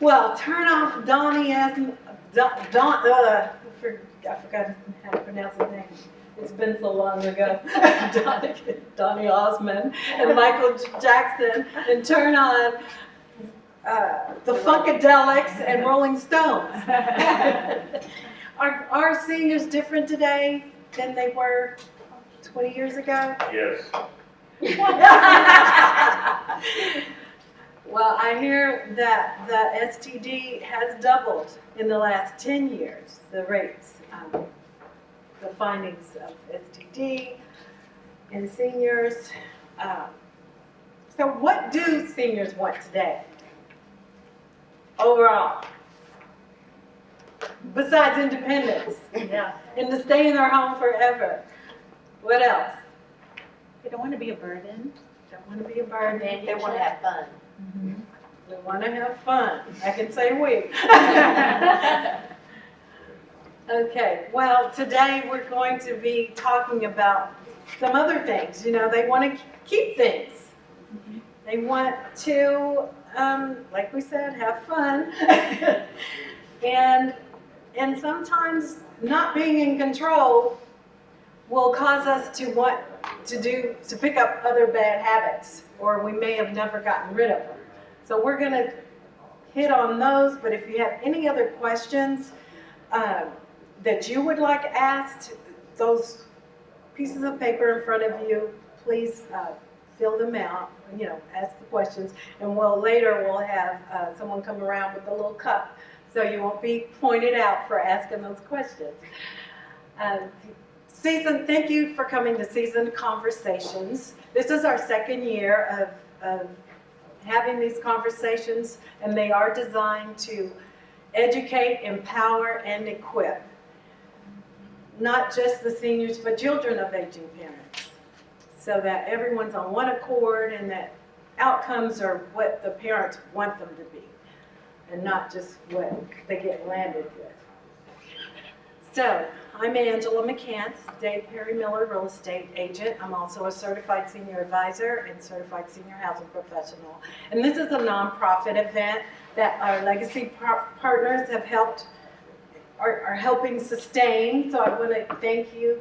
Well, turn off Donnie as I forgot how to pronounce his name. It's been so long ago. Donnie Osmond and Michael Jackson, and turn on the Funkadelics and Rolling Stones. Are seniors different today than they were 20 years ago? Yes. Well, I hear that the STD has doubled in the last 10 years, the rates, the findings of STD in seniors. So what do seniors want today, overall? Besides independence, Yeah. and to stay in their home forever. What else? They don't want to be a burden. Don't want to be a burden. They want to have fun. We want to have fun. I can say we. Okay, well, today we're going to be talking about some other things. You know, they want to keep things. They want to, like we said, have fun. And sometimes not being in control will cause us to want to pick up other bad habits, or we may have never gotten rid of them. So we're going to hit on those, but if you have any other questions that you would like asked, those pieces of paper in front of you, please fill them out, you know, ask the questions, and later we'll have someone come around with a little cup so you won't be pointed out for asking those questions. Thank you for coming to Seasoned Conversations. This is our second year of having these conversations, and they are designed to educate, empower, and equip not just the seniors, but children of aging parents, so that everyone's on one accord and that outcomes are what the parents want them to be, and not just what they get landed with. So, I'm Angela McCants, Dave Perry Miller Real Estate Agent. I'm also a certified senior advisor and certified senior housing professional. And this is a nonprofit event that our legacy partners have are helping sustain. So I want to thank you,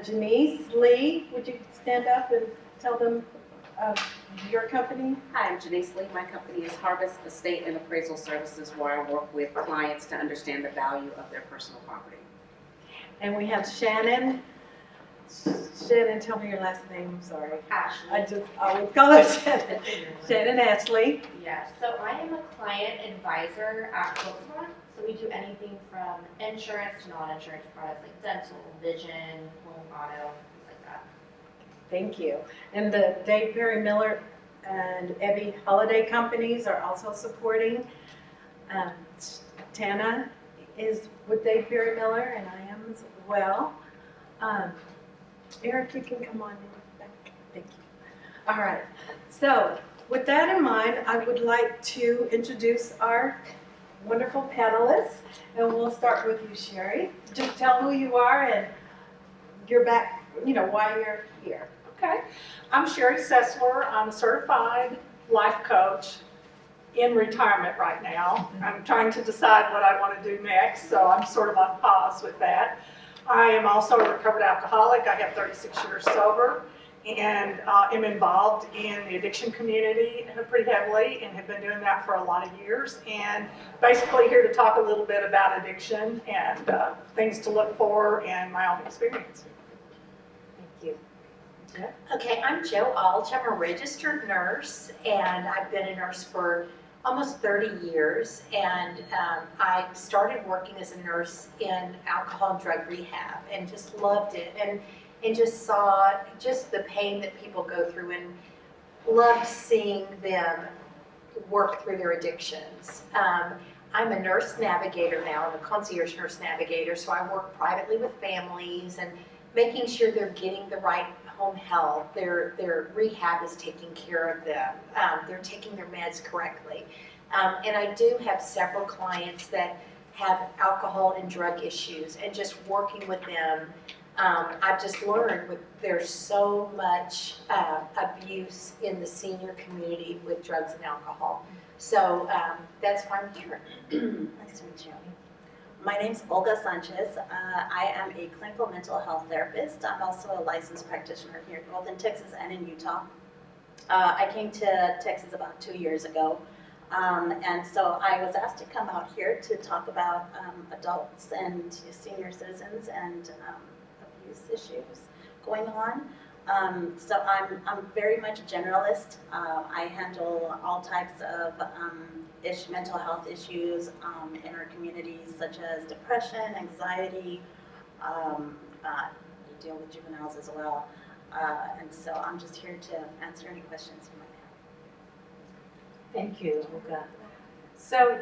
Janice Lee. Would you stand up and tell them your company? Hi, I'm Janice Lee. My company is Harvest Estate and Appraisal Services, where I work with clients to understand the value of their personal property. And we have Shannon. Shannon, tell me your last name. I'm sorry. Ashley. I just always call her Shannon. Shannon Ashley. Yes, so I am a client advisor at Closefront. So we do anything from insurance to non-insurance products like dental, vision, home auto, things like that. Thank you. And the Dave Perry Miller and Ebby Holiday companies are also supporting. Tana is with Dave Perry Miller, and I am as well. Eric, you can come on in back. Thank you. All right. So with that in mind, I would like to introduce our wonderful panelists, and we'll start with you, Sherry. Just tell who you are and your back, you know, why you're here. Okay, I'm Sherry Sessler. I'm a certified life coach in retirement right now. I'm trying to decide what I want to do next, so I'm sort of on pause with that. I am also a recovered alcoholic. I have 36 years sober and am involved in the addiction community pretty heavily and have been doing that for a lot of years. And basically here to talk a little bit about addiction and things to look for and my own experience. Thank you. Okay, I'm Jo Alch. I'm a registered nurse, and I've been a nurse for almost 30 years. And I started working as a nurse in alcohol and drug rehab and just loved it. And just saw just the pain that people go through and loved seeing them work through their addictions. I'm a nurse navigator now. I'm a concierge nurse navigator, so I work privately with families and making sure they're getting the right home health. Their rehab is taking care of them. They're taking their meds correctly. And I do have several clients that have alcohol and drug issues, and just working with them, I've just learned there's so much abuse in the senior community with drugs and alcohol. So that's why I'm here. Nice to meet you. My name's Olga Sanchez. I am a clinical mental health therapist. I'm also a licensed practitioner here, both in Texas and in Utah. I came to Texas about 2 years ago, and so I was asked to come out here to talk about adults and senior citizens and abuse issues going on. So I'm very much a generalist. I handle all types of mental health issues in our communities, such as depression, anxiety. We deal with juveniles as well. And so I'm just here to answer any questions you might have. Thank you, Olga. So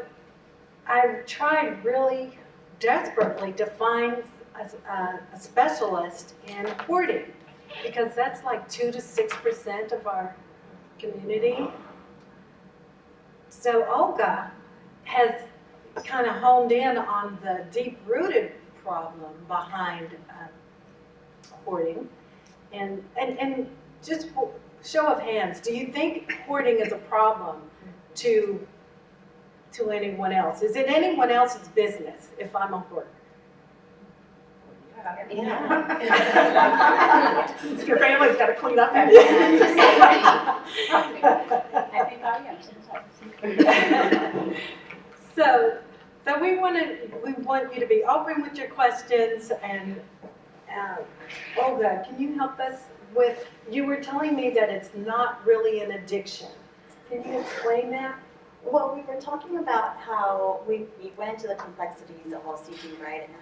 I've tried really desperately to find a specialist in hoarding, because that's like 2 to 6% of our community. So Olga has kind of honed in on the deep-rooted problem behind hoarding. And just show of hands, do you think hoarding is a problem to anyone else? Is it anyone else's business if I'm a hoarder? Your family's got to clean up after you. So we want you to be open with your questions. And Olga, can you help us with, you were telling me that it's not really an addiction. Can you explain that? Well, we were talking about how we went into the complexities of OCD, right? And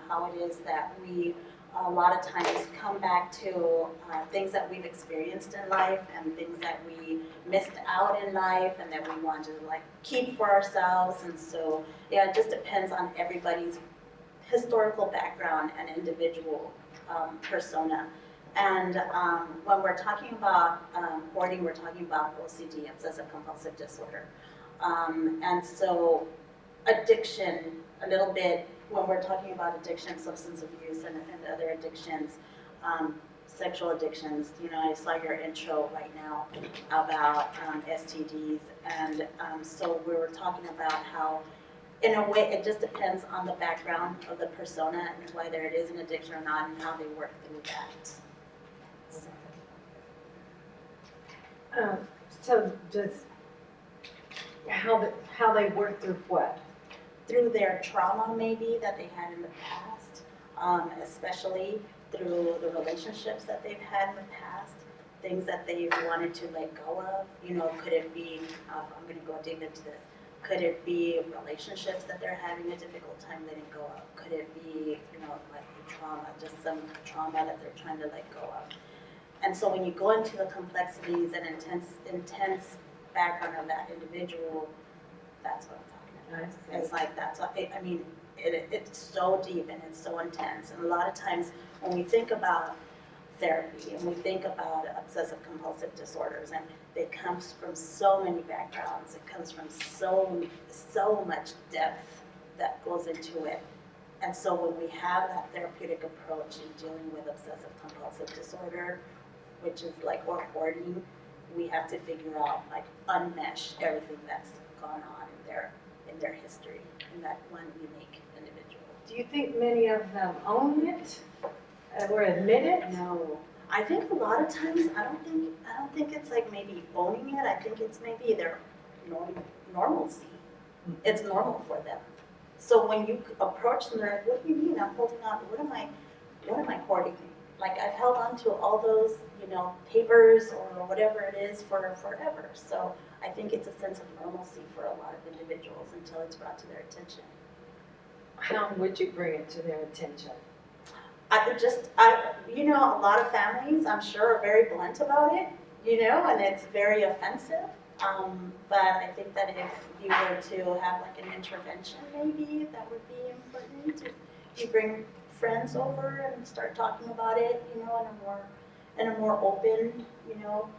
how it is that we a lot of times come back to things that we've experienced in life and things that we missed out in life and that we want to like keep for ourselves. And so, yeah, it just depends on everybody's historical background and individual persona. And when we're talking about hoarding, we're talking about OCD, obsessive compulsive disorder. And so addiction, a little bit, when we're talking about addiction, substance abuse and other addictions, sexual addictions, you know, I saw your intro right now about STDs. And so we were talking about how, in a way, it just depends on the background of the persona and whether it is an addiction or not and how they work through that. So does, how they work through what? Through their trauma maybe that they had in the past, especially through the relationships that they've had in the past, things that they've wanted to let go of. You know, could it be, I'm going to go dig into this, could it be relationships that they're having a difficult time letting go of? Could it be, you know, like trauma, just some trauma that they're trying to let go of? And so when you go into the complexities and intense background of that individual, that's what I'm talking about. It's like that's what I mean. It's so deep and it's so intense. And a lot of times when we think about therapy and we think about obsessive compulsive disorders, and it comes from so many backgrounds. It comes from so much depth that goes into it. And so when we have that therapeutic approach in dealing with obsessive compulsive disorder, which is like or hoarding, we have to figure out, like, unmesh everything that's gone on in their history in that one unique individual. Do you think many of them own it or admit it? No, I think a lot of times I don't think it's like maybe owning it. I think it's maybe their normalcy. It's normal for them. So when you approach them, they're like, "What do you mean? I'm holding on. What am I hoarding? Like I've held on to all those, you know, papers or whatever it is for forever." So I think it's a sense of normalcy for a lot of individuals until it's brought to their attention. How would you bring it to their attention? You know, a lot of families, I'm sure, are very blunt about it, you know, and it's very offensive. But I think that if you were to have like an intervention, maybe that would be important. If you bring friends over and start talking about it, you know, in a more open, you know,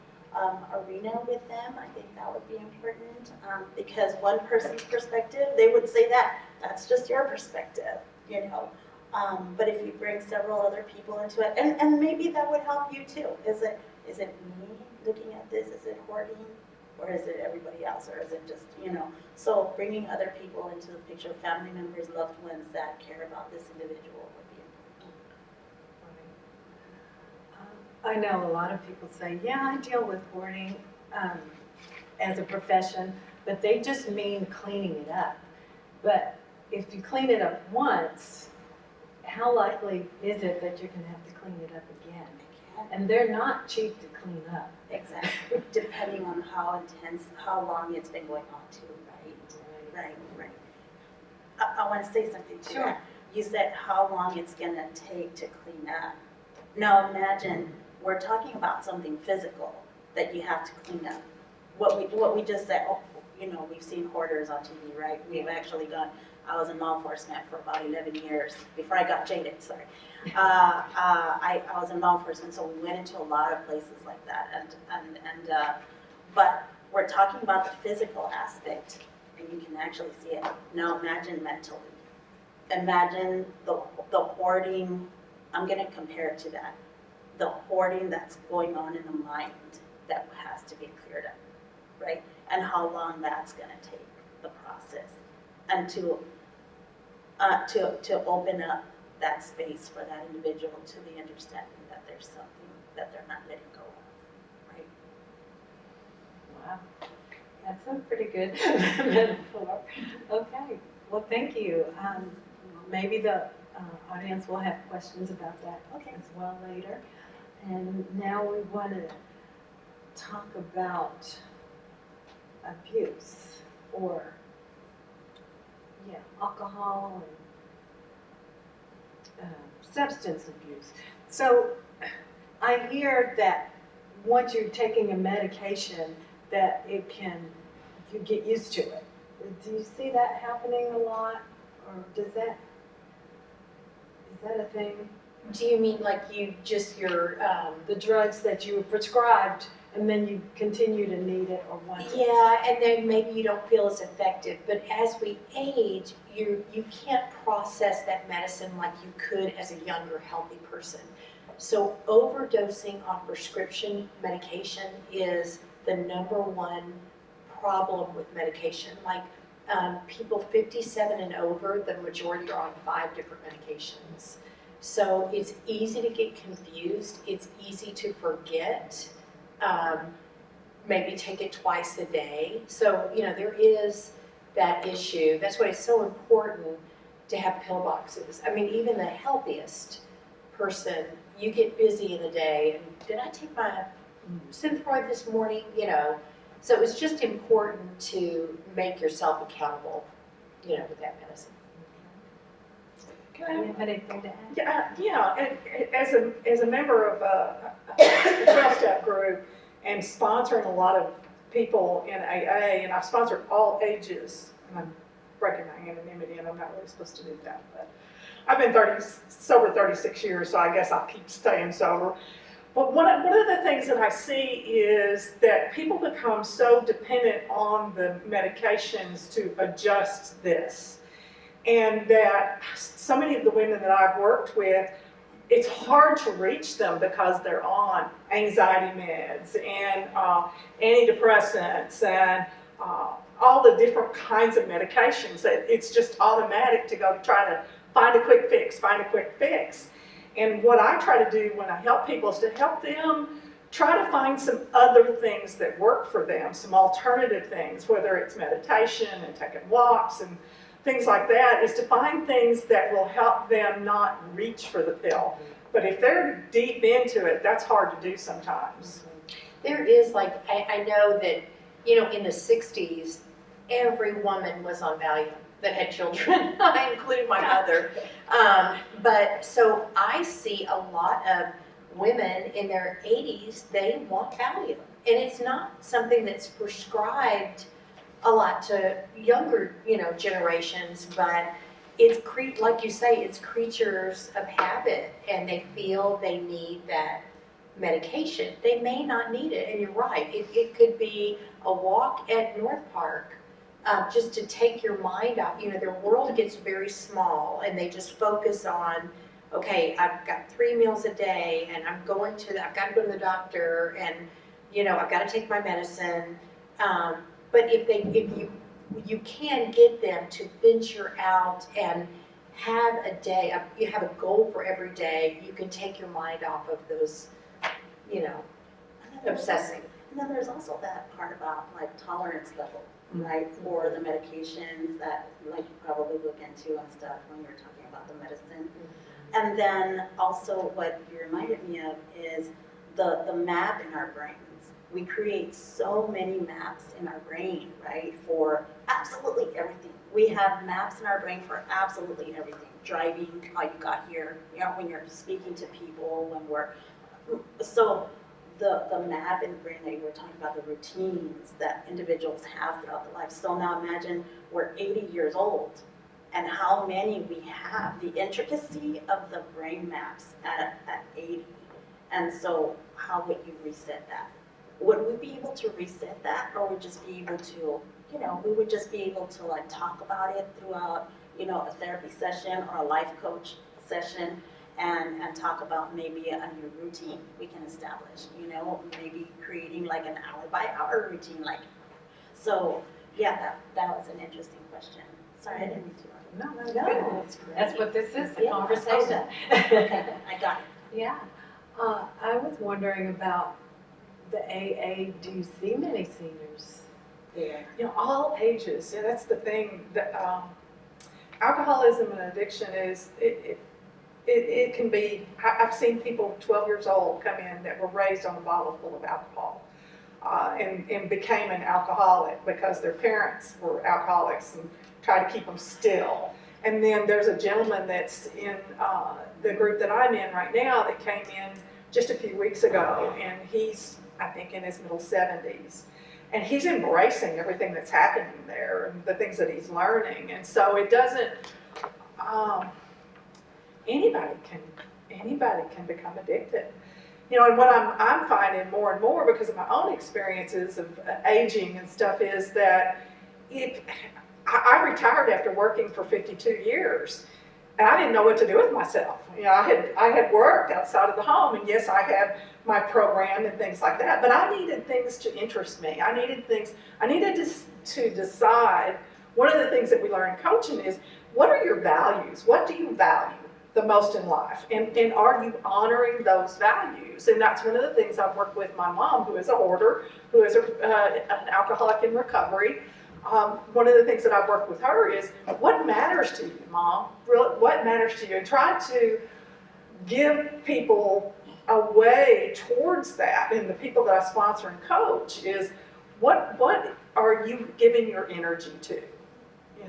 arena with them, I think that would be important. Because one person's perspective, they would say that's just your perspective, you know. But if you bring several other people into it, and maybe that would help you too. Is it me looking at this? Is it hoarding? or is it everybody else, or is it just, so bringing other people into the picture, family members, loved ones that care about this individual would be important. I know a lot of people say, yeah, I deal with hoarding as a profession, but they just mean cleaning it up. But if you clean it up once, how likely is it that you're going to have to clean it up again? And they're not cheap to clean up. Exactly, depending on how intense, how long it's been going on too, right? Right. I want to say something to Sure. that. You said how long it's gonna take to clean up. Now imagine, we're talking about something physical that you have to clean up. What we just said, we've seen hoarders on TV, right? We've actually gone, I was in law enforcement for about 11 years, before I got jaded, sorry. I was in law enforcement, so we went into a lot of places like that, but we're talking about the physical aspect, and you can actually see it. Now imagine mentally. Imagine the hoarding, I'm gonna compare it to that. The hoarding that's going on in the mind that has to be cleared up, right? And how long that's gonna take, the process. And to open up that space for that individual to the understanding that there's something that they're not letting go of, right? Wow, that's a pretty good metaphor. Okay, well, thank you. Maybe the audience will have questions about that as well later. And now we want to talk about abuse or, alcohol and substance abuse. So I hear that once you're taking a medication, that you get used to it. Do you see that happening a lot, or is that a thing? Do you mean like The drugs that you were prescribed and then you continue to need it or want it? yeah, and then maybe you don't feel as effective, but as we age, you can't process that medicine like you could as a younger, healthy person. So overdosing on prescription medication is the #1 problem with medication. Like people 57 and over, the majority are on 5 different medications. So it's easy to get confused, it's easy to forget, maybe take it twice a day. So, there is that issue. That's why it's so important to have pill boxes. I mean, even the healthiest person, you get busy in the day, and did I take my Synthroid this morning? So it's just important to make yourself accountable, with that medicine. Do you have anything to add? Yeah, and as a member of a 12-step group and sponsoring a lot of people in AA, and I've sponsored all ages, and I'm breaking my anonymity, and I'm not really supposed to do that, but I've been sober 36 years, so I guess I'll keep staying sober. But one of the things that I see is that people become so dependent on the medications to adjust this. And that so many of the women that I've worked with, it's hard to reach them because they're on anxiety meds and antidepressants and all the different kinds of medications. It's just automatic to go to try to find a quick fix. And what I try to do when I help people is to help them try to find some other things that work for them, some alternative things, whether it's meditation and taking walks and things like that, is to find things that will help them not reach for the pill. But if they're deep into it, that's hard to do sometimes. There is I know that, in the 60s, every woman was on Valium that had children. I include my mother. But so I see a lot of women in their 80s, they want Valium. And it's not something that's prescribed a lot to younger, generations, but it's like you say, it's creatures of habit, and they feel they need that medication. They may not need it, and you're right. It could be a walk at North Park, just to take your mind out. Their world gets very small, and they just focus on, okay, I've got 3 meals a day, and I've got to go to the doctor, and I've got to take my medicine. But if you can get them to venture out and have a day, you have a goal for every day, you can take your mind off of those, And then there's obsessing. And then there's also that part about like tolerance level, right, for the medications that like you probably look into and stuff when you're talking about the medicine. And then also what you reminded me of is the map in our brains. We create so many maps in our brain, right, for absolutely everything. We have maps in our brain for absolutely everything. Driving, how you got here, when you're speaking to people, so the map in the brain that you were talking about, the routines that individuals have throughout their life. So now imagine we're 80 years old and how many we have, the intricacy of the brain maps at 80. And so how would you reset that? Would we be able to reset that, or would just be able to, we would just be able to like talk about it throughout, a therapy session or a life coach session, and talk about maybe a new routine we can establish, maybe creating like an hour-by-hour routine, like. So yeah, that was an interesting question. Sorry, I didn't mean to. No, that's what this is, a Yeah. conversation. Okay, I got it. Yeah. I was wondering about the AA. Do you see many seniors there? All ages, and that's the thing, that alcoholism and addiction is, it can be, I've seen people 12 years old come in that were raised on a bottle full of alcohol and became an alcoholic because their parents were alcoholics and tried to keep them still. And then there's a gentleman that's in the group that I'm in right now that came in just a few weeks ago, and he's, I think, in his middle 70s. And he's embracing everything that's happening there and the things that he's learning. And so it doesn't, anybody can become addicted. And what I'm finding more and more because of my own experiences of aging and stuff is that I retired after working for 52 years. And I didn't know what to do with myself. I had worked outside of the home, and yes, I had my program and things like that, but I needed things to interest me. I needed to decide. One of the things that we learn in coaching is, what are your values? What do you value the most in life? And are you honoring those values? And that's one of the things I've worked with my mom, who is a hoarder, who is an alcoholic in recovery. One of the things that I've worked with her is, what matters to you, Mom? What matters to you? And try to give people a way towards that. And the people that I sponsor and coach is, what are you giving your energy to?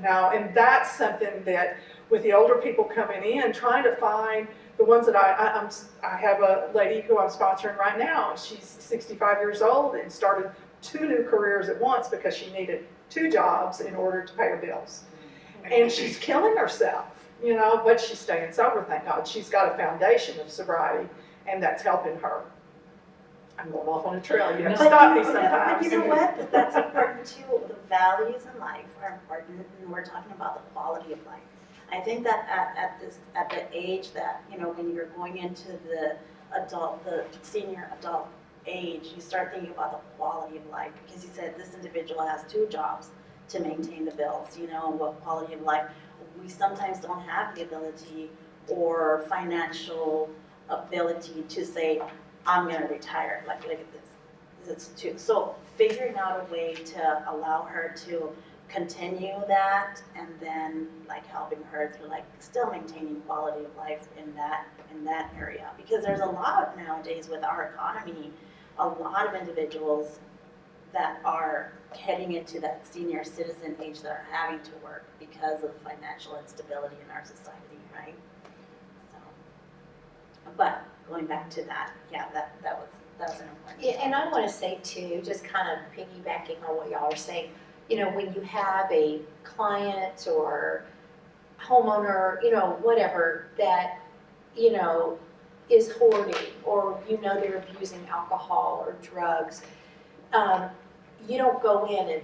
And that's something that with the older people coming in, trying to find the ones that I have a lady who I'm sponsoring right now. She's 65 years old and started 2 new careers at once because she needed 2 jobs in order to pay her bills. And she's killing herself, but she's staying sober, thank God. She's got a foundation of sobriety, and that's helping her. I'm going off on a trail, you have to stop me sometimes. But you know what? That's important too. The values in life are important, and we're talking about the quality of life. I think that at the age that, when you're going into the senior adult age, you start thinking about the quality of life, because you said this individual has 2 jobs to maintain the bills, what quality of life. We sometimes don't have the ability or financial ability to say, I'm going to retire, like look at this. So figuring out a way to allow her to continue that, and then like helping her to like still maintaining quality of life in that area, because there's a lot nowadays with our economy, a lot of individuals that are heading into that senior citizen age that are having to work because of financial instability in our society, right? So, but going back to that, yeah, that was an important. Yeah, and I want to say too, just kind of piggybacking on what y'all are saying, when you have a client or homeowner, whatever, that, is hoarding, or they're abusing alcohol or drugs, you don't go in and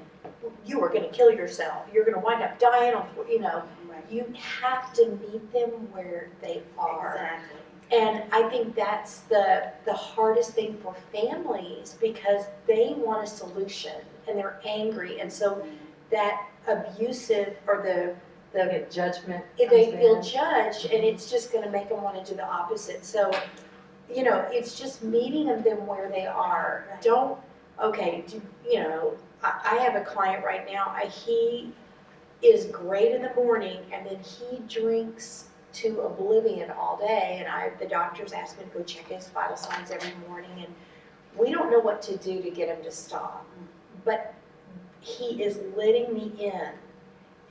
you are going to kill yourself. You're going to wind up dying. Right. You have to meet them where they are. Exactly. And I think that's the hardest thing for families, because they want a solution. and they're angry. And so that abusive or the Get judgment. if comes they feel in. judged, and it's just gonna make them wanna do the opposite. So, you know, it's just meeting them where they are. Right. Don't, okay, you know, I have a client right now, he is great in the morning, and then he drinks to oblivion all day, and the doctors ask me to go check his vital signs every morning, and we don't know what to do to get him to stop. But he is letting me in.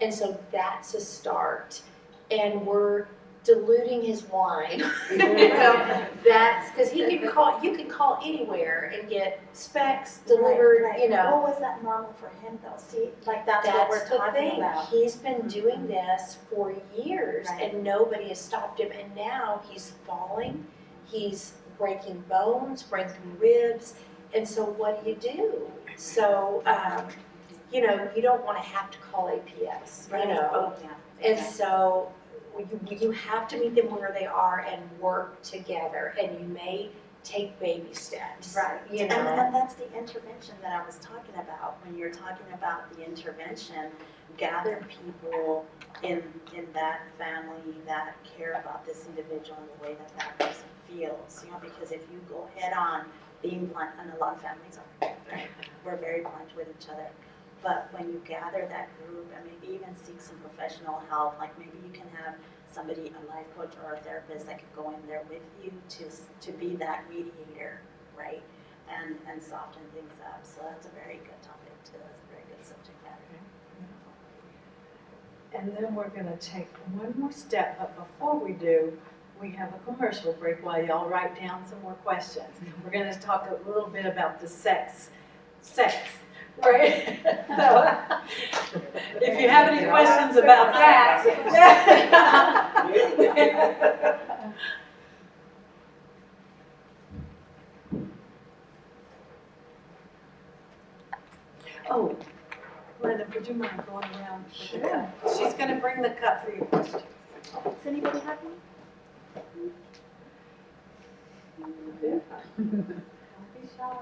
And so that's a start. And we're diluting his wine. You know, that's, because you can call anywhere and get specs delivered, Right, right. you know. What was that normal for him though? See, like that's what we're That's the talking thing. about. He's been doing this for years Right. and nobody has stopped him. And now he's falling, he's breaking bones, breaking ribs. And so what do? So, you know, you don't want to have to call APS, you know. Oh, yeah. And Okay. so you have to meet them where they are and work together. And you may take baby steps. Right, You know. and that's the intervention that I was talking about. When you're talking about the intervention, gather people in that family that care about this individual in the way that that person feels, you know, because if you go head on being blunt, and a lot of families are, right? We're very blunt with each other. But when you gather that group and maybe even seek some professional help, like maybe you can have somebody, a life coach or a therapist that could go in there with you to be that mediator, right? And soften things up. So that's a very good topic too. That's a very good subject matter. And then we're gonna take one more step, but before we do, we have a commercial break while y'all write down some more questions. We're gonna talk a little bit about the sex, right? So, if you have any questions about that. Oh, Brenda, would you mind going around with the cup? She's gonna bring the cup for your questions. Does anybody have one? Don't be shy.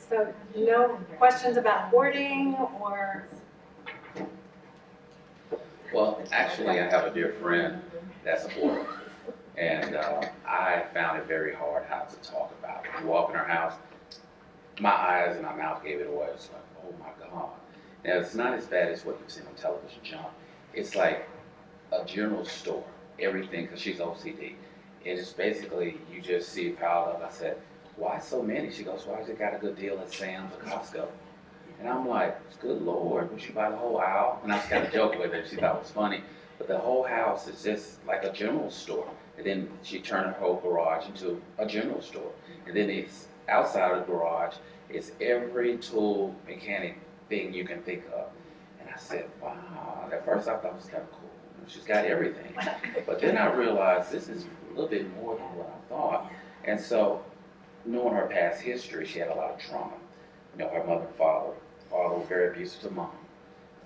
So, no questions about hoarding or? Well, actually, I have a dear friend that's a hoarder, and I found it very hard how to talk about it. You walk in her house, my eyes and my mouth gave it away. It's like, oh my God. Now, it's not as bad as what you've seen on television, John. It's like a general store, everything, because she's OCD. It's basically, you just see it piled up. I said, why so many? She goes, well, I just got a good deal at Sam's or Costco. And I'm like, good Lord, would you buy the whole aisle? And I was kind of joking with her. She thought it was funny. But the whole house is just like a general store. And then she turned her whole garage into a general store. And then it's outside of the garage, it's every tool, mechanic thing you can think of. And I said, wow. At first I thought it was kind of cool. She's got everything. But then I realized this is a little bit more than what I thought. And so, knowing her past history, she had a lot of trauma. You know, her mother and father was very abusive to mom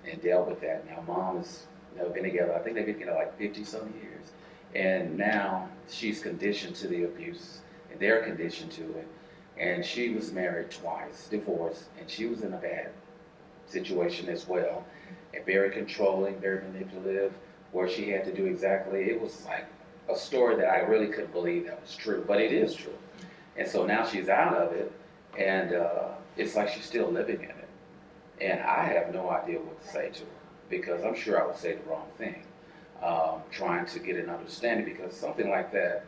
and dealt with that. Now mom has been together, I think they've been together like 50-some years. And now she's conditioned to the abuse and they're conditioned to it. And she was married twice, divorced, and she was in a bad situation as well. And very controlling, very manipulative, where she had to do exactly, it was like a story that I really couldn't believe that was true, but it is true. And so now she's out of it, and it's like she's still living in it. And I have no idea what to say to her, because I'm sure I would say the wrong thing, trying to get an understanding, because something like that,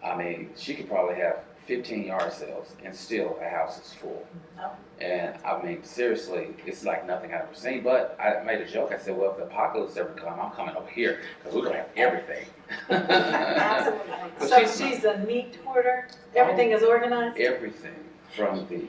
I mean, she could probably have 15 yard sales and still the house is full. Oh. And I mean, seriously, it's like nothing I've ever seen. But I made a joke. I said, well, if the apocalypse ever come, I'm coming over here because we're going to have everything. Absolutely. But So she's a neat hoarder? Everything is organized? Everything from the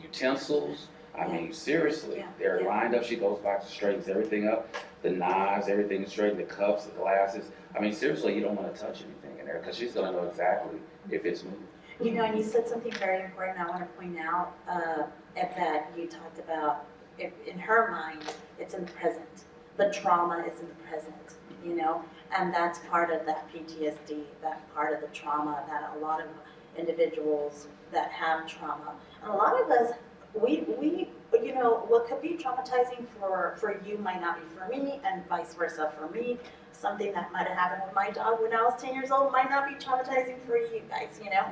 utensils. I mean, seriously, Yeah. they're Yeah. lined up. She goes back, straightens everything up. The knives, everything is straight. The cups, the glasses. I mean, seriously, you don't want to touch anything in there because she's going to know exactly if it's moved. You know, and you said something very important I want to point out, at that you talked about if in her mind, it's in the present. The trauma is in the present, you know? And that's part of that PTSD, that part of the trauma that a lot of individuals that have trauma, and a lot of us, we, you know, what could be traumatizing for you might not be for me, and vice versa for me. Something that might have happened with my dog when I was 10 years old might not be traumatizing for you guys, you know?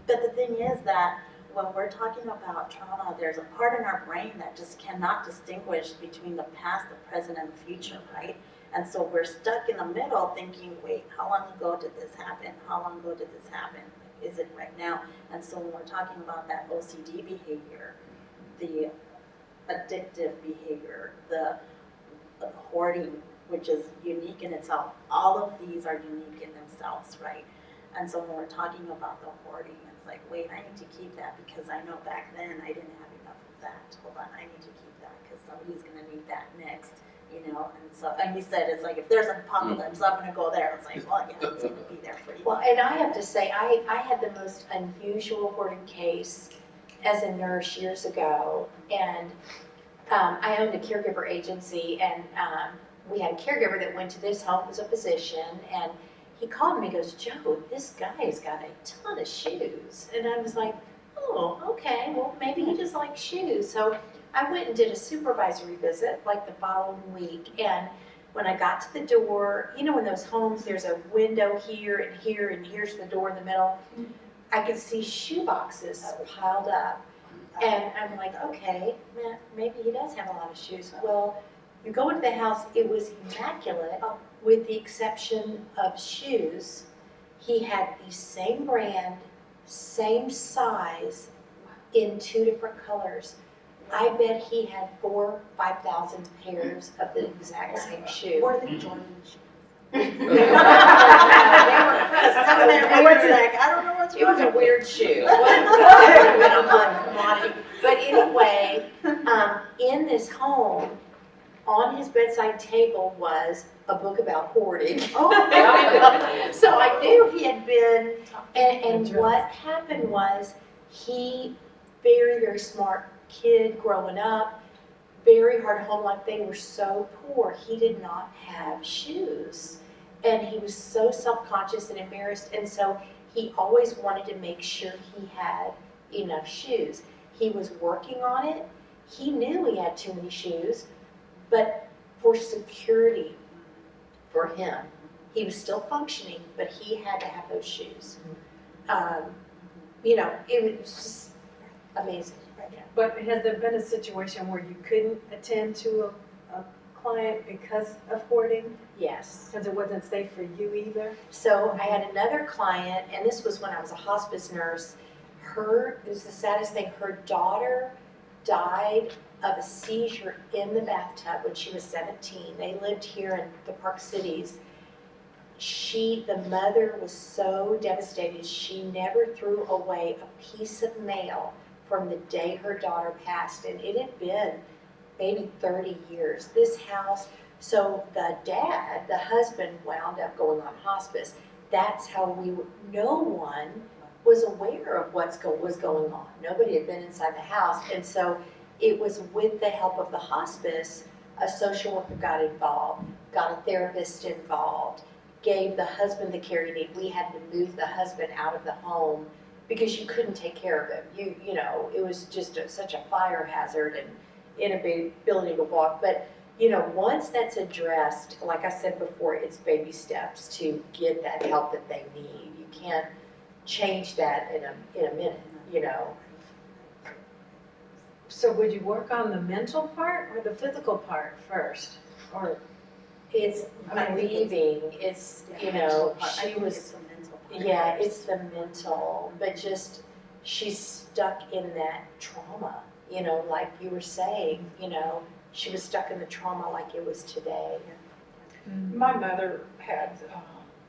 But the thing is that when we're talking about trauma, there's a part in our brain that just cannot distinguish between the past, the present, and the future, right? And so we're stuck in the middle thinking, wait, how long ago did this happen? How long ago did this happen? Is it right now? And so when we're talking about that OCD behavior, the addictive behavior, the hoarding, which is unique in itself, all of these are unique in themselves, right? And so when we're talking about the hoarding, it's like, wait, I need to keep that because I know back then I didn't have enough of that. Hold on, I need to keep that because somebody's gonna need that next, you know? And so, and you said, it's like, if there's an apocalypse, I'm gonna go there. It's like, well, yeah, it's gonna be there for you. Well, and I have to say, I had the most unusual hoarding case as a nurse years ago, and I owned a caregiver agency, and we had a caregiver that went to this home as a physician, and he called me, he goes, Joe, this guy's got a ton of shoes. And I was like, oh, okay, well, maybe he just likes shoes. So I went and did a supervisory visit like the following week, and when I got to the door, you know, in those homes, there's a window here, and here's the door in the middle. I could see shoe boxes piled up. And I'm like, okay, maybe he does have a lot of shoes. Well, you go into the house, it was immaculate, with the exception of shoes. He had the same brand, same size, in 2 different colors. I bet he had 4,000 or 5,000 pairs of the exact same shoe. Or the Jordan shoes. It Some of them were like, I don't know what's wrong. was a weird shoe. It wasn't been a hot commodity. But anyway, in this home, on his bedside table was a book about hoarding. Oh. So I knew he had been, and what happened was, he, very, very smart kid growing up, very hard home life, they were so poor, he did not have shoes. And he was so self-conscious and embarrassed, and so he always wanted to make sure he had enough shoes. He was working on it, he knew he had too many shoes, but for security for him, he was still functioning, but he had to have those shoes. You know, it was just amazing. But has there been a situation where you couldn't attend to a client because of hoarding? Yes. Because it wasn't safe for you either? So I had another client, and this was when I was a hospice nurse. It was the saddest thing, her daughter died of a seizure in the bathtub when she was 17. They lived here in the Park Cities. The mother was so devastated, she never threw away a piece of mail from the day her daughter passed, and it had been maybe 30 years. This house, so the dad, the husband, wound up going on hospice. That's how no one was aware of what was going on. Nobody had been inside the house, and so it was with the help of the hospice, a social worker got involved, got a therapist involved, gave the husband the care he needed. We had to move the husband out of the home because you couldn't take care of him. You know, it was just such a fire hazard and inability to walk. But, you know, once that's addressed, like I said before, it's baby steps to get that help that they need. You can't change that in a minute, you know. So would you work on the mental part or the physical part first? Or It's grieving, it's, you know, she was, yeah, it's the mental, but just, she's stuck in that trauma, you know, like you were saying, you know, she was stuck in the trauma like it was today. My mother had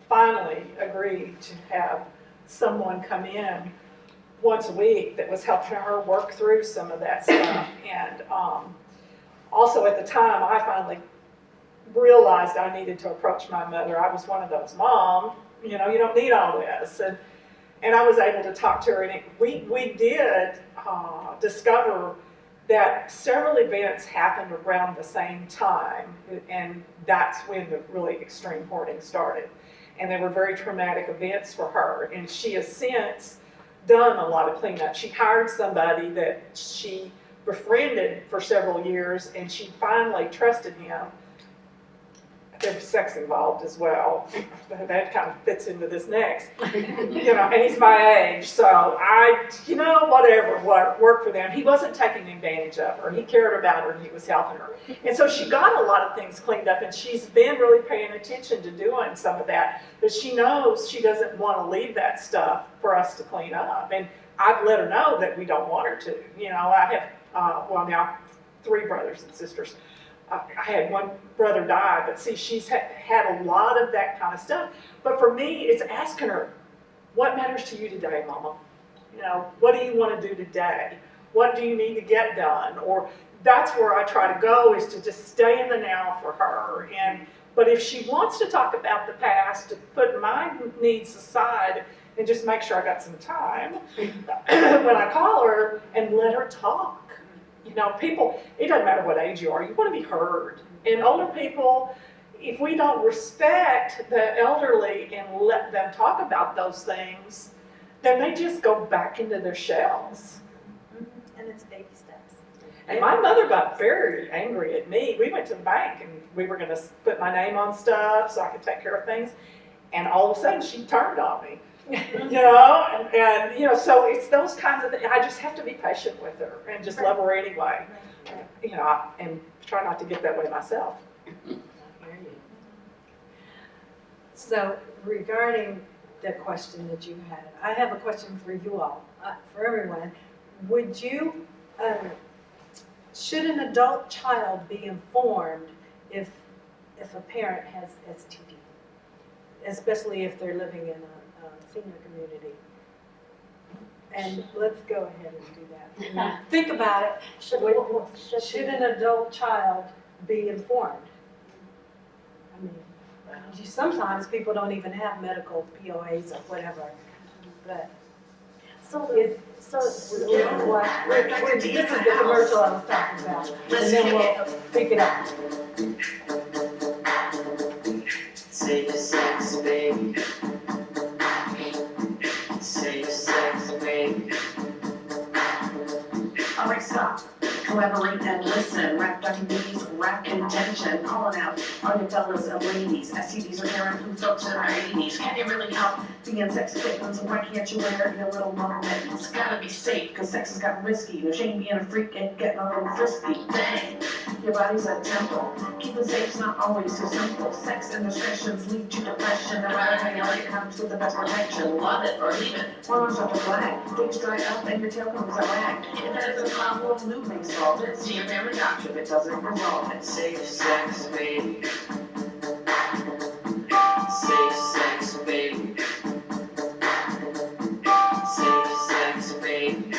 finally agreed to have someone come in once a week that was helping her work through some of that stuff. And also at the time, I finally realized I needed to approach my mother. I was one of those, Mom, you know, you don't need all this. And I was able to talk to her, and we did discover that several events happened around the same time, and that's when the really extreme hoarding started. And they were very traumatic events for her, and she has since done a lot of cleanup. She hired somebody that she befriended for several years, and she finally trusted him. There was sex involved as well. That kind of fits into this next. You know, and he's my age, so whatever worked for them. He wasn't taking advantage of her. He cared about her and he was helping her. And so she got a lot of things cleaned up, and she's been really paying attention to doing some of that. But she knows she doesn't want to leave that stuff for us to clean up. And I've let her know that we don't want her to. You know, I have, now 3 brothers and sisters. I had one brother die, but see, she's had a lot of that kind of stuff. But for me, it's asking her, what matters to you today, Mama? You know, what do you want to do today? What do you need to get done? Or that's where I try to go, is to just stay in the now for her. But if she wants to talk about the past, to put my needs aside and just make sure I got some time when I call her and let her talk. You know, people, it doesn't matter what age you are, you want to be heard. And older people, if we don't respect the elderly and let them talk about those things, then they just go back into their shells. And it's baby steps. And my mother got very angry at me. We went to the bank and we were going to put my name on stuff so I could take care of things. And all of a sudden she turned on me. You know, and you know, so it's those kinds of things. I just have to be patient with her and just love her anyway. You know, and try not to get that way myself. So regarding the question that you had, I have a question for you all, for everyone. Would you, should an adult child be informed if a parent has STD, especially if they're living in a senior community? And let's go ahead and do that. Think about it. Should an adult child be informed? I mean, sometimes people don't even have medical POAs or whatever, but this is the commercial I was talking about, and then we'll pick it up. Safe sex, baby. Safe sex, baby. Alright, stop. Collaborate and listen. Rap duckies, rap intention. Calling out all you fellas and ladies. STDs are parent who folks in our 80s. Can you really help being sex victims? And why can't you wear your little mama mittens? Gotta be safe, cause sex has gotten risky. No shame being a freak and getting a little frisky. Dang, your body's a temple. Keeping safe's not always so simple. Sex indiscretions lead to depression. No matter how you like it, comes with the best protection. Love it or leave it. Hormones start to flag. Things dry up and your tail comes out rag. If that is a problem, new things solve it. See your family doctor if it doesn't resolve it. Safe sex, baby. Safe sex, baby. Safe sex, baby.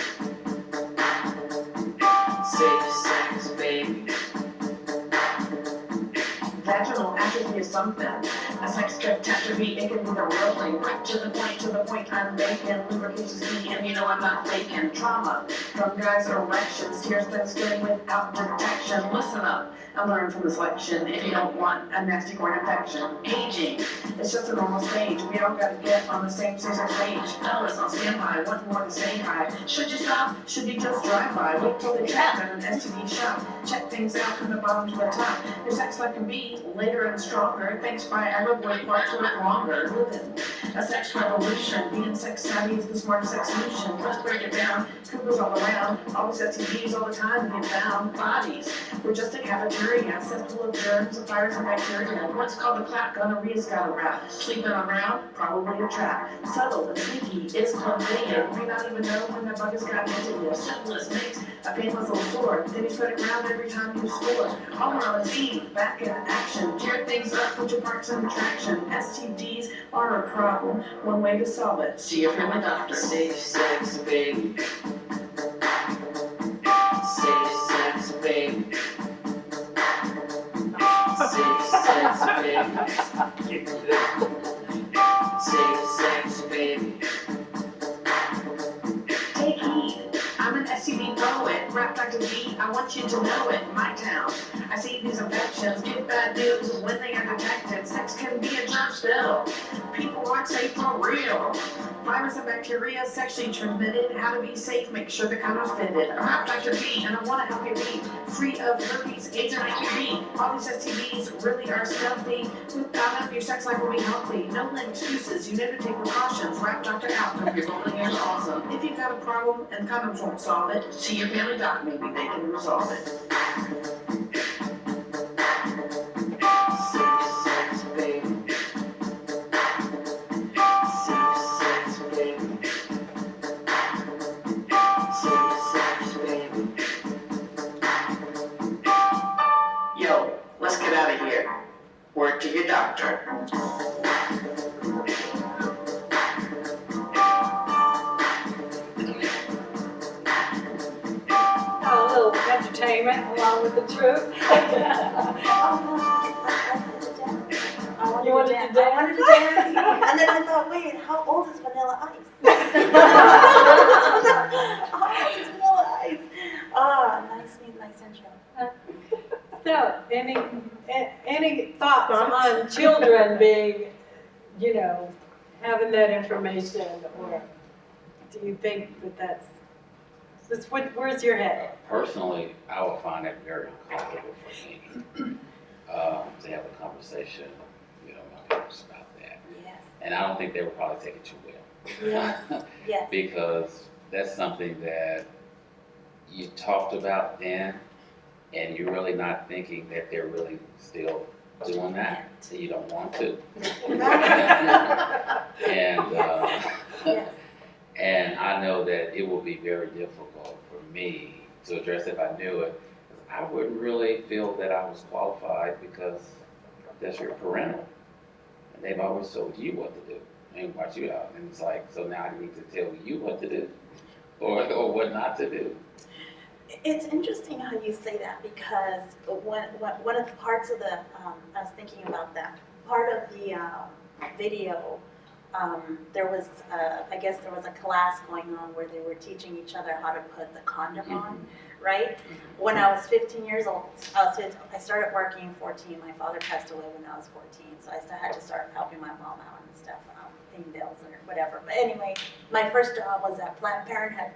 Safe sex, baby. Vaginal atrophy is something. A sex catastrophe, it can be the real thing. Right to the point I'm making. Lubrication's key, and you know I'm not faking. Trauma from guys' erections. Tears been spilling without protection. Listen up and learn from this lection. If you don't want a nasty corn infection. Aging, it's just a normal stage. We all gotta get on the same season page. Fellas on standby, want more to say hi. Should you stop? Should you just drive by? Wait till they trap in an STD shop. Check things out from the bottom to the top. Your sex life can be later and stronger. Thanks Viagra, boy, parts live longer. Living a sex revolution. Being sex savvy is the smartest sex solution. Let's break it down. Cougars all around. Always STDs all the time to get found. Bodies, we're just a cafeteria. Cesspool of germs, of virus and bacteria. What's called a clap, gonorrhea's got a rap. Sleeping around, probably a trap. Subtle and sneaky, it's convenient. May not even know when the bug has gotten into you. Syphilis makes a painless little sore. Then you spread it around every time you score. All around the scene, back in action. Tear things up, put your parts in traction. STDs are a problem. One way to solve it. See your family doctor. Safe sex, baby. Safe sex, baby. Safe sex, baby. Safe sex, baby. Take heed. I'm an STD poet. Rap Dr. B, I want you to know it, my town. I see these infections, get bad news when they are detected. Sex can be a germ spill. People aren't safe for real. Virus and bacteria sexually transmitted. How to be safe, make sure the condom's fitted. I'm Dr. B, and I want to help you be free of herpes, AIDS, and HIV. All these STDs really are stealthy. Without them, your sex life will be healthy. No excuses, you need to take precautions. Rap Dr. out, hope you're rolling in awesome. If you've got a problem and condoms won't solve it, see your family doc, maybe they can resolve it. Safe sex, baby. Safe sex, baby. Safe sex, baby. Yo, let's get out of here. Word to your doctor. A little entertainment along with the truth. You wanted to I wanted to dance. And then I thought, wait, how old is Vanilla Ice? How old is Vanilla Ice? Ah, nice intro. So, any thoughts on children being, you know, having that information, or do you think that where's your head? Personally, I would find it very uncomfortable for me to have a conversation, you know, with my parents about that. Yes, And I don't think they would probably take it too well. yes, yes. Because that's something that you talked about then, and you're really not thinking that they're really still doing that, so you don't want to. And, Yes. and I know that it will be very difficult for me to address if I knew it. I wouldn't really feel that I was qualified because that's your parental. And they've always told you what to do and watch you out. And it's like, so now I need to tell you what to do or what not to do. It's interesting how you say that, because one of the parts of the, I was thinking about that, part of the video, there was, I guess there was a class going on where they were teaching each other how to put the condom on, right? When I was 15 years old, I started working 14. My father passed away when I was 14, so I still had to start helping my mom out and stuff, paying bills or whatever. But anyway, my first job was at Planned Parenthood.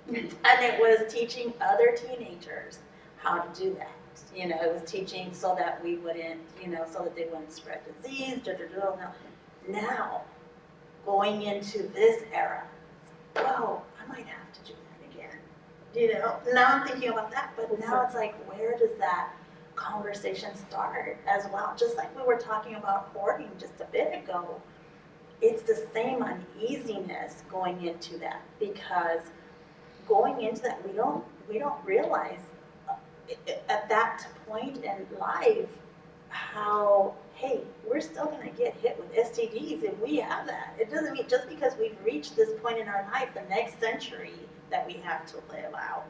And it was teaching other teenagers how to do that. You know, it was teaching so that we wouldn't, you know, so that they wouldn't spread disease. Now, going into this era, whoa, I might have to do that again. You know, now I'm thinking about that, but now it's like, where does that conversation start as well? Just like we were talking about hoarding just a bit ago, it's the same uneasiness going into that, because going into that, we don't realize at that point in life how, hey, we're still going to get hit with STDs if we have that. It doesn't mean just because we've reached this point in our life, the next century that we have to live out,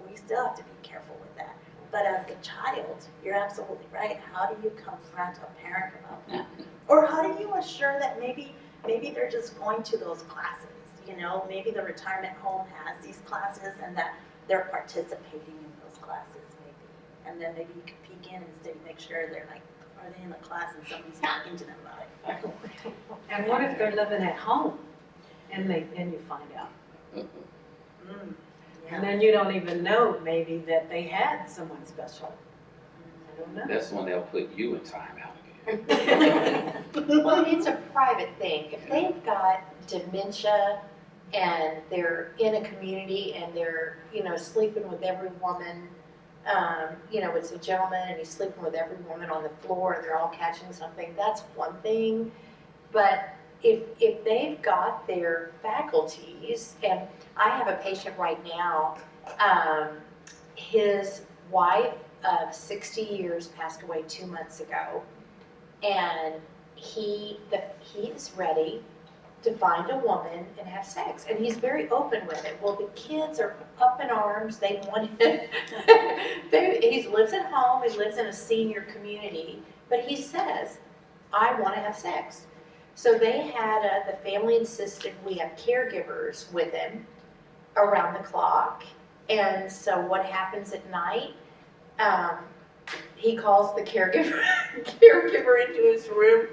we still have to be careful with that. But as a child, you're absolutely right. How do you confront a parent about that? Or how do you assure that maybe they're just going to those classes? You know, maybe the retirement home has these classes and that they're participating in those classes, maybe. And then maybe you can peek in and see, make sure they're like, are they in the class and somebody's talking to them about it? And what if they're living at home and you find out? And then you don't even know maybe that they had someone special. I don't know. That's when they'll put you in timeout again. Well, it's a private thing. If they've got dementia and they're in a community and they're, you know, sleeping with every woman, you know, it's a gentleman and he's sleeping with every woman on the floor and they're all catching something, that's one thing. But if they've got their faculties, and I have a patient right now, his wife of 60 years passed away 2 months ago, and he is ready to find a woman and have sex, and he's very open with it. Well, the kids are up in arms. They want him. He lives at home. He lives in a senior community, but he says, "I want to have sex." So they had the family insisted we have caregivers with him around the clock, And so what happens at night, he calls the caregiver into his room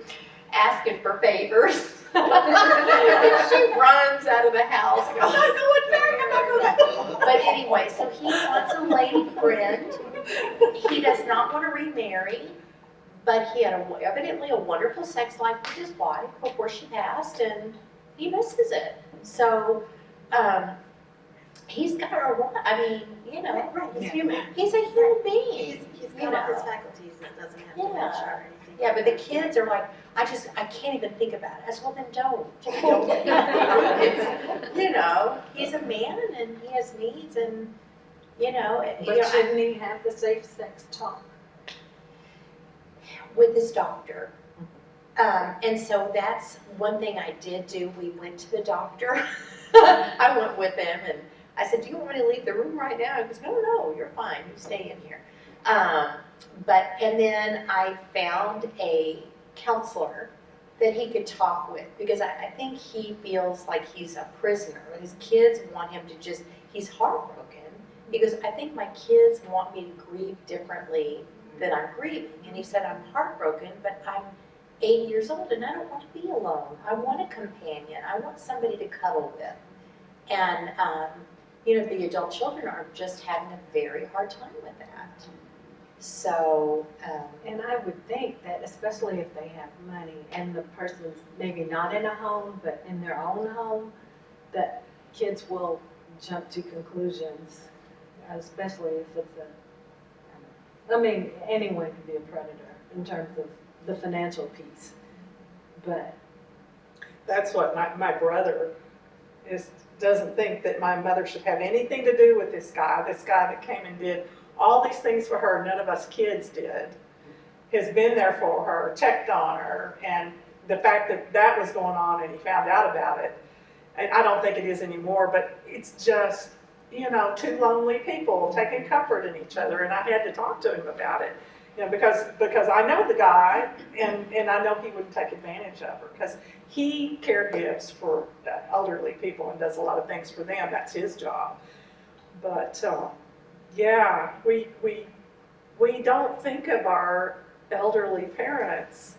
asking for favors. And she runs out of the house and goes, I'm not going back, I'm not going back. But anyway, so he wants a lady friend. He does not want to remarry, but he had evidently a wonderful sex life with his wife before she passed, and he misses it. So, he's got a lot, I mean, you know, Right, he's Yeah. human. he's a human being. He's you got all his know. faculties, it doesn't have Yeah. dementia or anything. Yeah, but the like that. kids are like, I can't even think about it. I said, well, then don't. It's, you know, he's a man and he has needs and, you know, But shouldn't he have the safe sex talk? with his doctor. And so that's one thing I did do. We went to the doctor. I went with him and I said, do you want me to leave the room right now? He goes, no, you're fine. You stay in here. And then I found a counselor that he could talk with because I think he feels like he's a prisoner. His kids want him to just, he's heartbroken because I think my kids want me to grieve differently than I'm grieving. And he said, I'm heartbroken, but I'm 80 years old and I don't want to be alone. I want a companion. I want somebody to cuddle with. And, you know, the adult children are just having a very hard time with that. So, And I would think that especially if they have money and the person's maybe not in a home, but in their own home, that kids will jump to conclusions, especially if it's I mean, anyone can be a predator in terms of the financial piece, but That's what my brother doesn't think that my mother should have anything to do with this guy that came and did all these things for her, none of us kids did, has been there for her, checked on her, and the fact that that was going on and he found out about it, and I don't think it is anymore, but it's just, you know, two lonely people taking comfort in each other, and I had to talk to him about it, you know, because I know the guy, and I know he wouldn't take advantage of her, because he caregivers for elderly people and does a lot of things for them, that's his job, but, yeah, we don't think of our elderly parents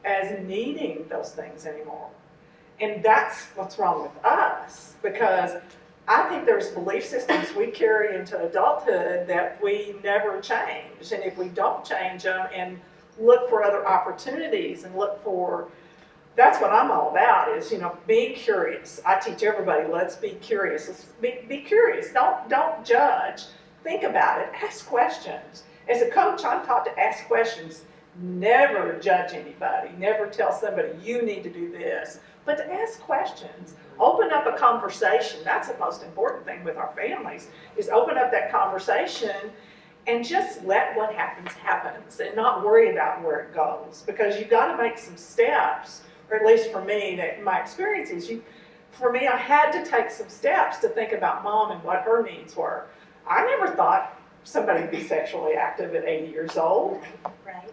as needing those things anymore. And that's what's wrong with us, because I think there's belief systems we carry into adulthood that we never change. And if we don't change them and look for other opportunities and look for, that's what I'm all about is, you know, being curious. I teach everybody, let's be curious. Let's be curious. Don't judge. Think about it. Ask questions. As a coach, I'm taught to ask questions. Never judge anybody. Never tell somebody you need to do this. But to ask questions. Open up a conversation. That's the most important thing with our families is open up that conversation and just let what happens happens and not worry about where it goes. Because you've got to make some steps, or at least for me, that my experience is for me, I had to take some steps to think about mom and what her needs were. I never thought somebody would be sexually active at 80 years old. Right.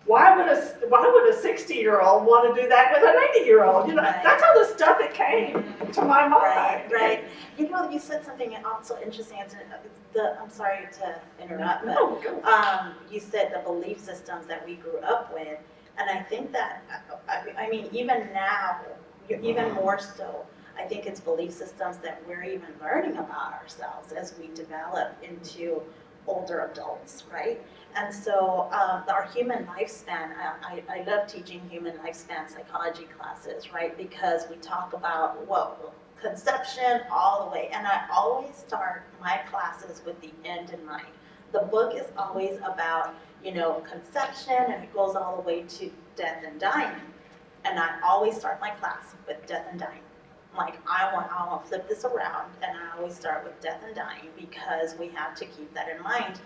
Why would a 60-year-old want to do that with an 80-year-old? You know, Right. that's how the stuff that came to my mind. Right. You know, you said something also interesting. I'm sorry to interrupt, but No, go. you said the belief systems that we grew up with, and I think that, I mean, even now, even more so, I think it's belief systems that we're even learning about ourselves as we develop into older adults, right? And so our human lifespan, I love teaching human lifespan psychology classes, right? Because we talk about, conception all the way. And I always start my classes with the end in mind. The book is always about, you know, conception, and it goes all the way to death and dying. And I always start my class with death and dying. Like, I want to flip this around, and I always start with death and dying because we have to keep that in mind.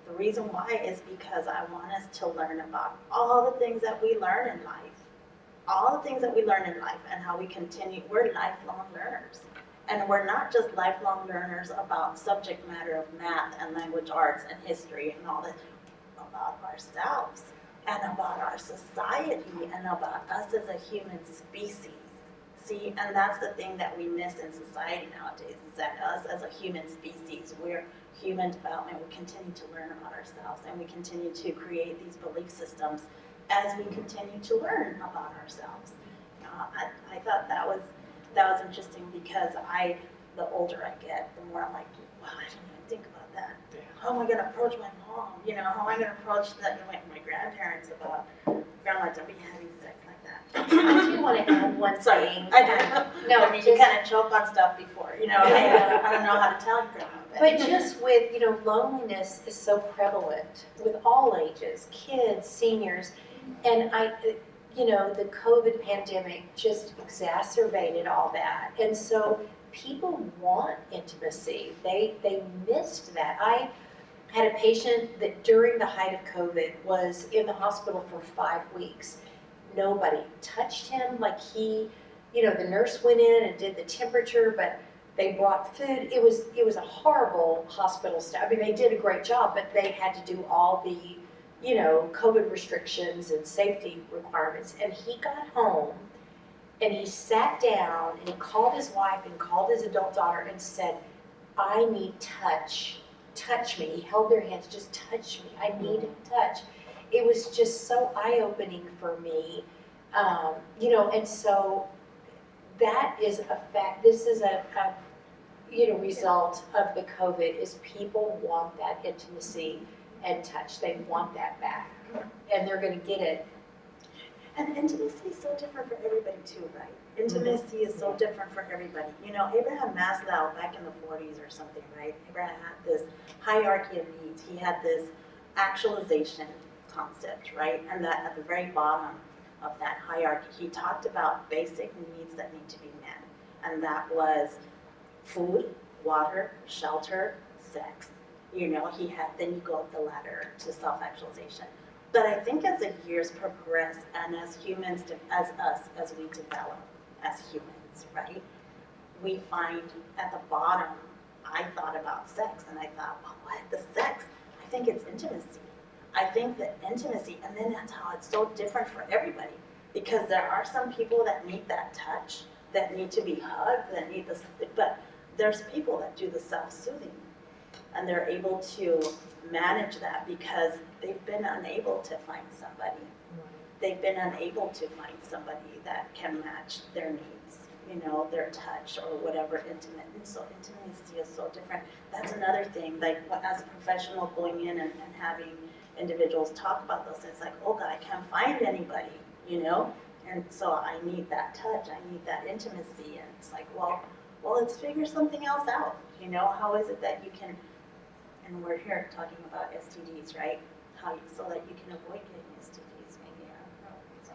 The reason why is because I want us to learn about all the things that we learn in life. All the things that we learn in life and how we continue. We're lifelong learners. And we're not just lifelong learners about subject matter of math and language arts and history and all that, about ourselves and about our society and about us as a human species. See, and that's the thing that we miss in society nowadays, is that us as a human species, we're human development, we continue to learn about ourselves, and we continue to create these belief systems as we continue to learn about ourselves. I thought that was interesting, because the older I get, the more I'm like, wow, I didn't even think about that. How am I gonna approach my mom? How am I gonna approach my grandparents about, grandma, don't be having sex like that. I do want to add one Sorry, thing. I know. No, I mean, you just- kind of choke on stuff before, I don't know how to tell you, grandma. But just with, loneliness is so prevalent with all ages, kids, seniors, and the COVID pandemic just exacerbated all that. And so people want intimacy. They missed that. I had a patient that during the height of COVID was in the hospital for 5 weeks. Nobody touched him. Like the nurse went in and did the temperature, but they brought food. It was a horrible hospital staff. I mean, they did a great job, but they had to do all the, COVID restrictions and safety requirements. And he got home and he sat down and he called his wife and called his adult daughter and said, I need touch. Touch me. He held their hands, just touch me. I need touch. It was just so eye-opening for me. And so that is a fact. This is a result of the COVID, is people want that intimacy and touch. They want that back, and they're going to get it. And intimacy is so different for everybody too, right? Intimacy is so different for everybody. Abraham Maslow, back in the 40s or something, right? Abraham had this hierarchy of needs. He had this actualization concept, right? And that at the very bottom of that hierarchy, he talked about basic needs that need to be met. And that was food, water, shelter, sex. Then you go up the ladder to self-actualization. But I think as the years progress, and as humans, as we develop as humans, right, we find at the bottom, I thought about sex, and I thought, well, what, the sex? I think it's intimacy. I think that intimacy, and then that's how it's so different for everybody, because there are some people that need that touch, that need to be hugged, that need this, but there's people that do the self-soothing, and they're able to manage that because they've been unable to find somebody. They've been unable to find somebody that can match their needs, their touch or whatever intimate. And so intimacy is so different. That's another thing, like as a professional going in and having individuals talk about those things, like, oh God, I can't find anybody, and so I need that touch, I need that intimacy. And it's like, well, let's figure something else out. How is it that you can, and we're here talking about STDs, right? So that you can avoid getting STDs, maybe,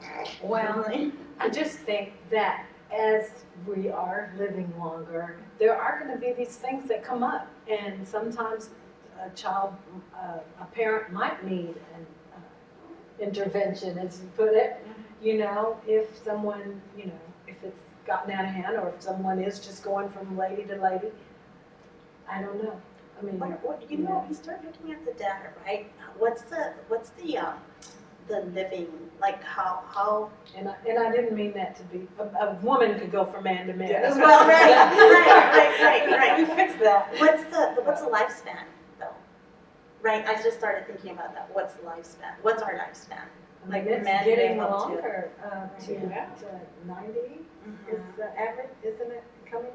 I don't know. Well, I just think that as we are living longer, there are going to be these things that come up, and sometimes a parent might need an intervention, as you put it. If someone, if it's gotten out of hand, or if someone is just going from lady to lady, I don't know. I mean, You start looking at the data, right? What's the living, like how? and I didn't mean that to be, a woman could go from man to man. Yes. Well, right. We fixed that. What's the lifespan though? Right, I just started thinking about that. What's the lifespan? What's our lifespan? Like men it's getting live up to- longer, to Yeah. 90 is the average, isn't it coming?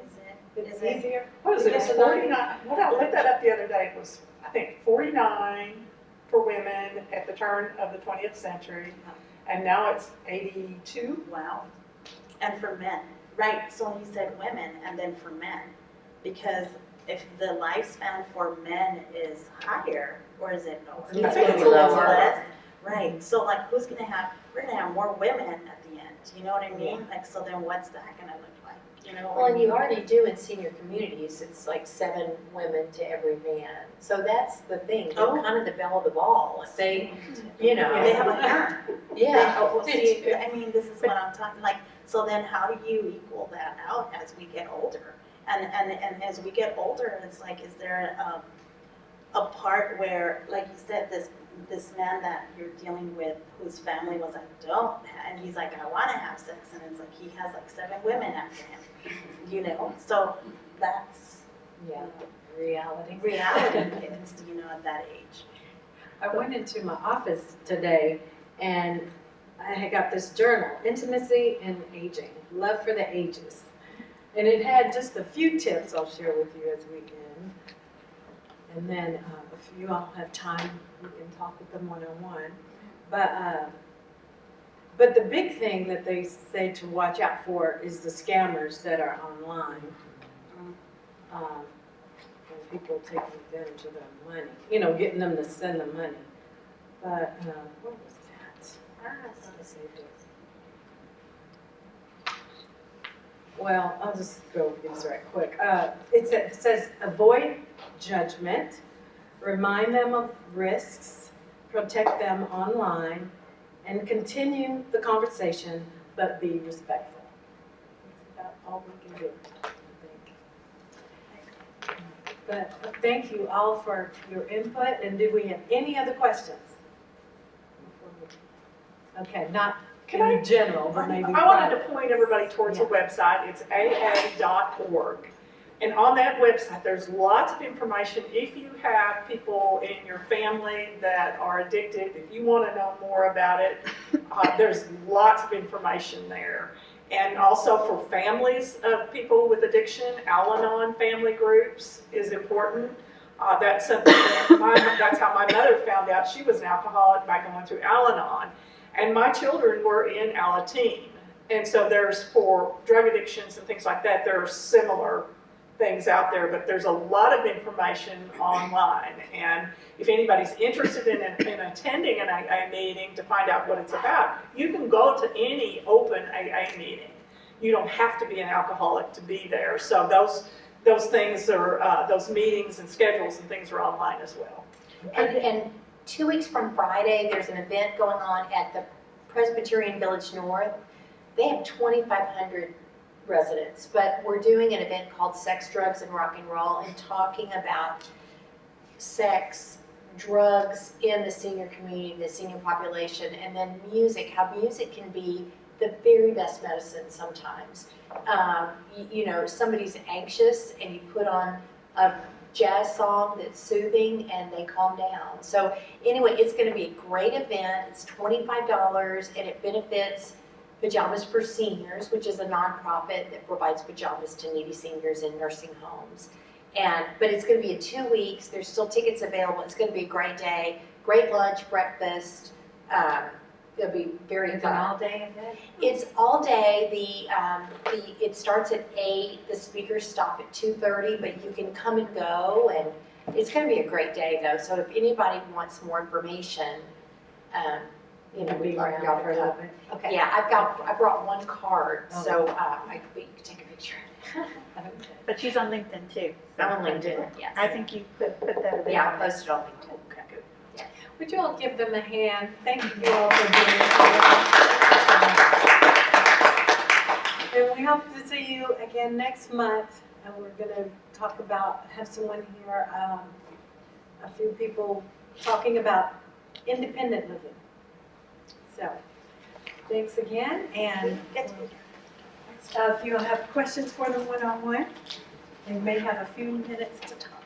It's Is it? easier. What is it, Yes. 49, what I looked that up the other day, it was, I think, 49 for women at the turn of the 20th century, and now it's 82. Wow. And for men, right, so you said women and then for men, because if the lifespan for men is higher, or is it lower? I think it's lower. Less. Right, so like we're gonna have more women at the end, you know what I mean? Like, so then what's that gonna look like, Well, and you already do in senior communities, it's like 7 women to every man. So that's the thing, they're Oh. kind of the belle of the ball. If they, They have a harem. yeah. See, I mean, this is what I'm talking, like, so then how do you equal that out as we get older? And as we get older, it's like, is there a part where, like you said, this this man that you're dealing with, whose family was like, don't, and he's like, I want to have sex, and it's like he has like 7 women after him, you know. So that's Yeah, reality. reality kids, you know, at that age. I went into my office today and I had got this journal, Intimacy and Aging, Love for the Ages. And it had just a few tips I'll share with you as we end. And then if you all have time, we can talk with them one-on-one. But the big thing that they say to watch out for is the scammers that are online. And people taking advantage of their money, you know, getting them to send them money. But what was that? Let's see if it's- Well, I'll just go over these right quick. It says avoid judgment, remind them of risks, protect them online, and continue the conversation, but be respectful. That's about all we can do, I think. But thank you all for your input, and do we have any other questions? Okay, not in general, but maybe. I wanted to point everybody towards a website. It's aa.org. And on that website, there's lots of information. If you have people in your family that are addicted, if you want to know more about it, there's lots of information there. And also for families of people with addiction, Al-Anon family groups is important. That's something that's how my mother found out she was an alcoholic by going through Al-Anon. And my children were in Alateen. And so there's, for drug addictions and things like that, there are similar things out there, but there's a lot of information online. And if anybody's interested in attending an AA meeting to find out what it's about, you can go to any open AA meeting. You don't have to be an alcoholic to be there. So those things are, those meetings and schedules and things are online as well. And 2 weeks from Friday, there's an event going on at the Presbyterian Village North. They have 2,500 residents, but we're doing an event called Sex, Drugs, and Rock and Roll, and talking about sex, drugs in the senior community, the senior population, and then music, how music can be the very best medicine sometimes. You know, somebody's anxious and you put on a jazz song that's soothing and they calm down. So anyway, it's going to be a great event. It's $25 and it benefits Pajamas for Seniors, which is a nonprofit that provides pajamas to needy seniors in nursing homes. But it's going to be in 2 weeks. There's still tickets available. It's going to be a great day. Great lunch, breakfast. It'll be very fun. It's an all-day event? It's all day. It starts at 8. The speakers stop at 2:30, but you can come and go, and it's going to be a great day, though. So if anybody wants more information, you know, we'd love y'all for that. Okay. Yeah, I brought one card, so you can take a picture. But she's on LinkedIn too. I'm on LinkedIn, yes. I think you put that available. Yeah, I posted on LinkedIn. Okay, good. Would you all give them a hand? Thank you all for being here. And we hope to see you again next month. And we're going to talk about, have someone here, a few people talking about independent living. So, thanks again. And if you have questions for them one-on-one, they may have a few minutes to talk.